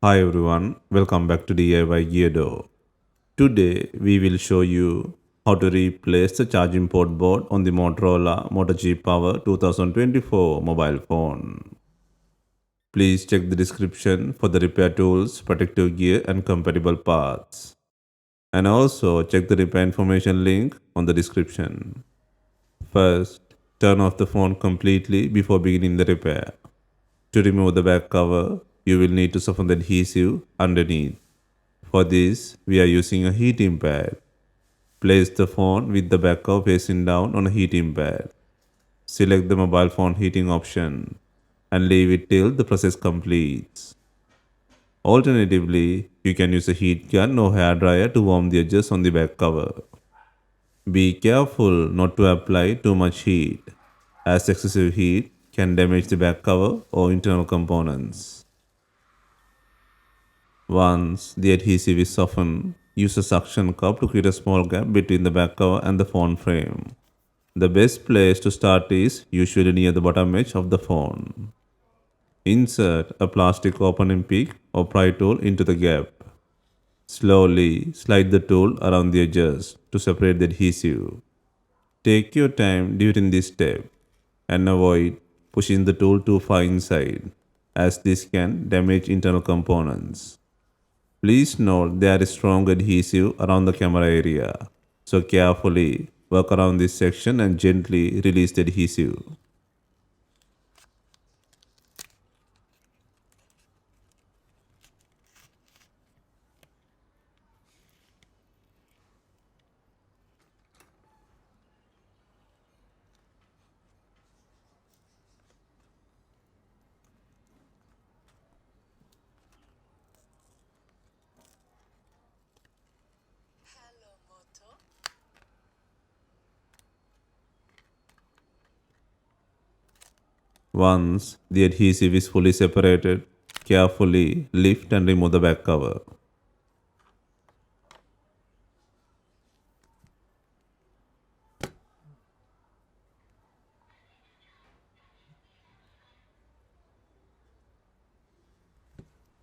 Hi everyone, welcome back to DIY Gear Door. Today we will show you how to replace the charging port board on the Motorola Moto G Power 2024 mobile phone. Please check the description for the repair tools, protective gear and compatible parts. And also check the repair information link on the description. First, turn off the phone completely before beginning the repair. To remove the back cover, you will need to soften the adhesive underneath. For this, we are using a heating pad. Place the phone with the back cover facing down on a heating pad. Select the mobile phone heating option and leave it till the process completes. Alternatively, you can use a heat gun or hair dryer to warm the edges on the back cover. Be careful not to apply too much heat, as excessive heat can damage the back cover or internal components. Once the adhesive is softened, use a suction cup to create a small gap between the back cover and the phone frame. The best place to start is usually near the bottom edge of the phone. Insert a plastic opening pick or pry tool into the gap. Slowly slide the tool around the edges to separate the adhesive. Take your time during this step and avoid pushing the tool too far inside, as this can damage internal components. Please note there is strong adhesive around the camera area, so carefully work around this section and gently release the adhesive. Once the adhesive is fully separated, carefully lift and remove the back cover.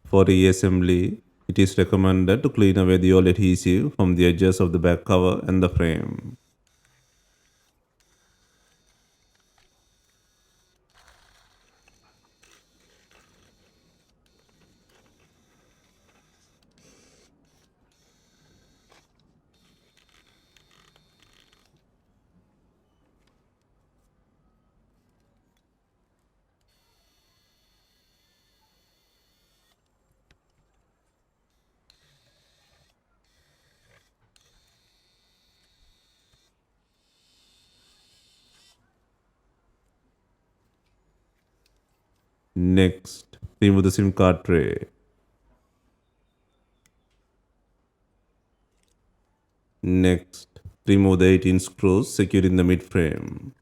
For reassembly, it is recommended to clean away the old adhesive from the edges of the back cover and the frame. Next, remove the SIM card tray. Next, remove the 18 screws securing the mid frame.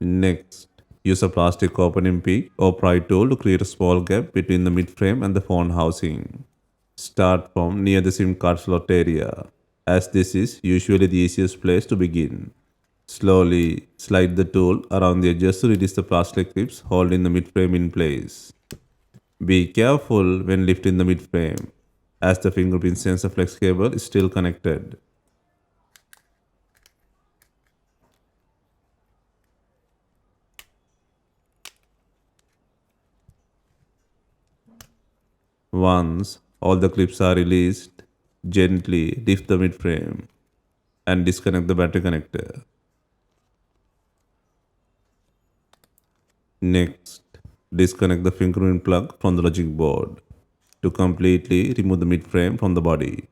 Next, use a plastic opening pick or pry tool to create a small gap between the mid frame and the phone housing. Start from near the SIM card slot area, as this is usually the easiest place to begin. Slowly slide the tool around the edges to release the plastic clips holding the mid frame in place. Be careful when lifting the mid frame. as the fingerprint sensor flex cable is still connected. Once all the clips are released, gently lift the mid frame and disconnect the battery connector. Next, disconnect the fingerprint plug from the logic board to completely remove the mid frame from the body.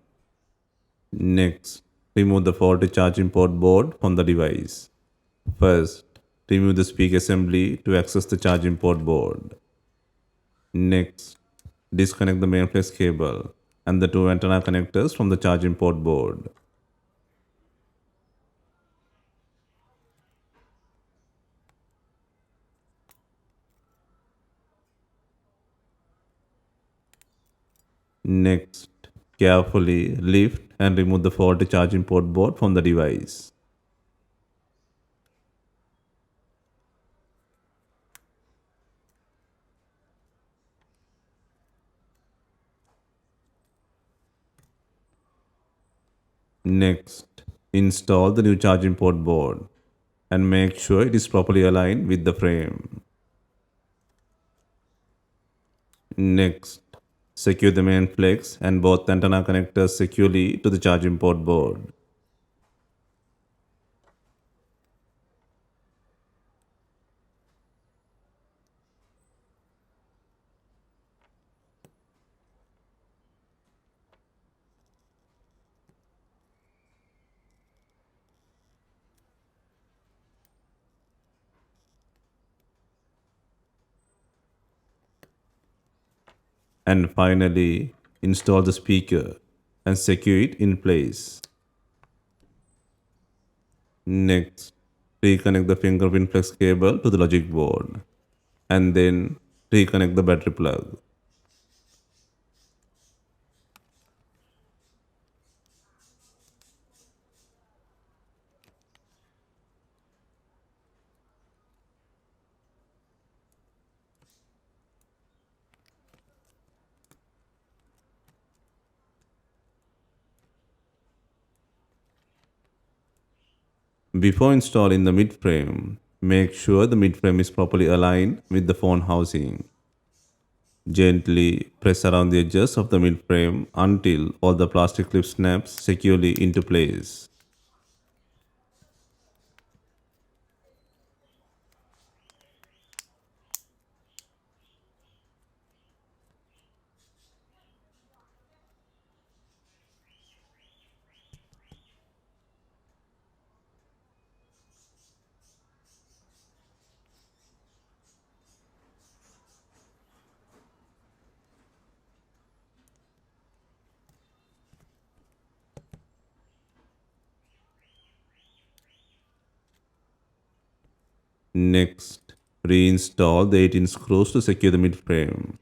Next, remove the faulty charging port board from the device. First, remove the speaker assembly to access the charging port board. Next, disconnect the main flex cable and the two antenna connectors from the charging port board. Next, carefully lift and remove the faulty charging port board from the device. Next, install the new charging port board and make sure it is properly aligned with the frame. Next, secure the main flex and both antenna connectors securely to the charging port board. And finally, install the speaker and secure it in place. Next, reconnect the fingerprint flex cable to the logic board and then reconnect the battery plug. Before installing the mid-frame, make sure the mid-frame is properly aligned with the phone housing. Gently press around the edges of the mid-frame until all the plastic clip snaps securely into place. Next, reinstall the 18 screws to secure the mid-frame.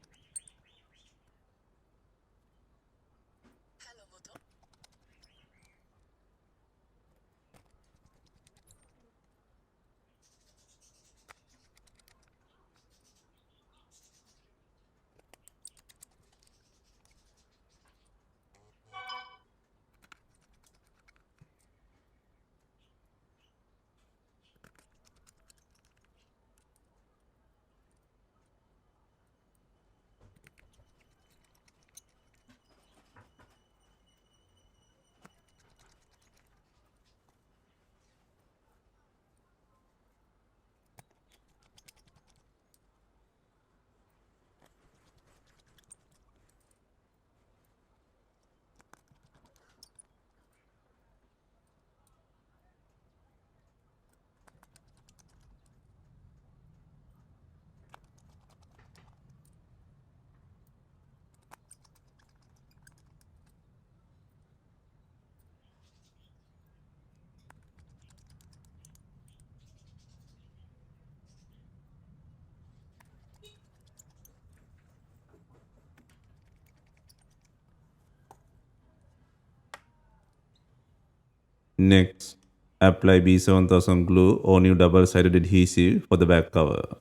Next, apply B7000 glue or new double-sided adhesive for the back cover.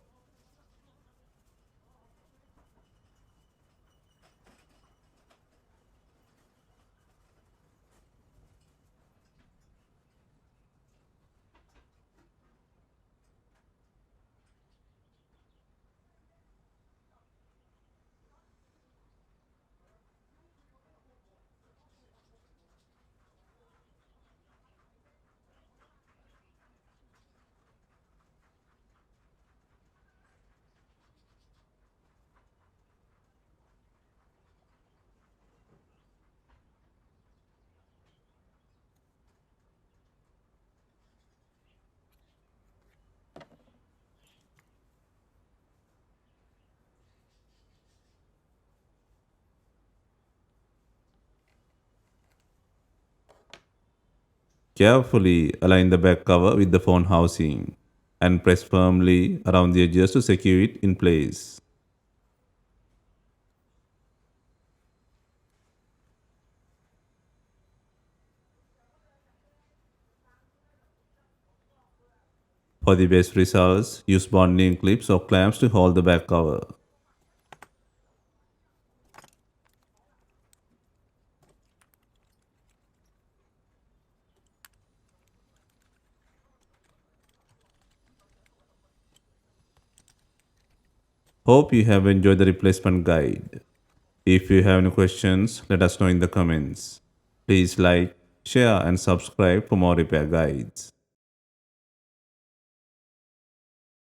Carefully align the back cover with the phone housing and press firmly around the edges to secure it in place. For the best results, use bonding clips or clamps to hold the back cover. Hope you have enjoyed the replacement guide. If you have any questions, let us know in the comments. Please like, share and subscribe for more repair guides.